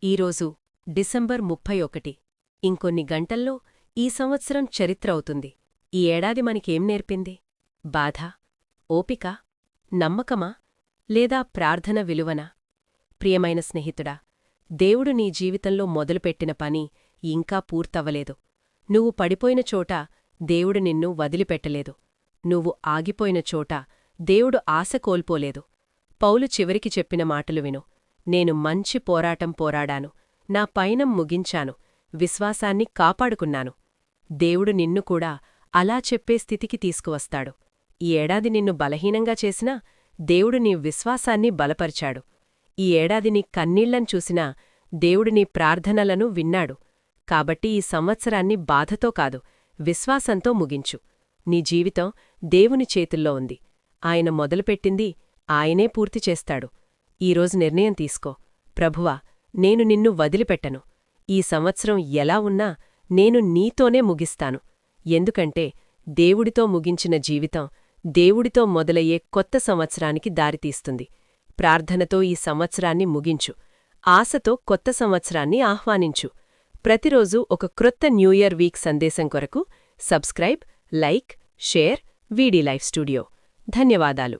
ఈరోజు డిసెంబర్ 31. ఇంకొన్ని గంటల్లో ఈ సంవత్సరం చరిత్ర అవుతుంది. ఈ ఏడాది మనకేం నేర్పింది? బాధ, ఓపిక, నమ్మకమా, లేదా ప్రార్థన విలువనా? ప్రియమైన స్నేహితుడా, దేవుడు నీ జీవితంలో మొదలుపెట్టిన పని ఇంకా పూర్తవ్వలేదు. నువ్వు పడిపోయిన చోట దేవుడు నిన్ను వదిలిపెట్టలేదు. నువ్వు ఆగిపోయిన చోట దేవుడు ఆశ కోల్పోలేదు. పౌలు చివరికి చెప్పిన మాటలు విను. నేను మంచి పోరాటం పోరాడాను, నా పయనం ముగించాను, విశ్వాసాన్ని కాపాడుకున్నాను. దేవుడు నిన్ను కూడా అలా చెప్పే స్థితికి తీసుకువస్తాడు. ఈ ఏడాది నిన్ను బలహీనంగా చేసినా దేవుడు నీ విశ్వాసాన్ని బలపరిచాడు. ఈ ఏడాది నీ కన్నీళ్లను చూసినా దేవుడు నీ ప్రార్థనలను విన్నాడు. కాబట్టి ఈ సంవత్సరాన్ని బాధతో కాదు, విశ్వాసంతో ముగించు. నీ జీవితం దేవుని చేతుల్లో ఉంది. ఆయన మొదలుపెట్టింది ఆయనే పూర్తి చేస్తాడు. ఈరోజు నిర్ణయం తీసుకో. ప్రభువా, నేను నిన్ను వదిలిపెట్టను. ఈ సంవత్సరం ఎలా ఉన్నా నేను నీతోనే ముగిస్తాను. ఎందుకంటే దేవుడితో ముగించిన జీవితం దేవుడితో మొదలయ్యే కొత్త సంవత్సరానికి దారితీస్తుంది. ప్రార్థనతో ఈ సంవత్సరాన్ని ముగించు. ఆశతో కొత్త సంవత్సరాన్ని ఆహ్వానించు. ప్రతిరోజూ ఒక క్రొత్త న్యూ ఇయర్ వీక్ సందేశం కొరకు subscribe, like, share VD life studio. ధన్యవాదాలు.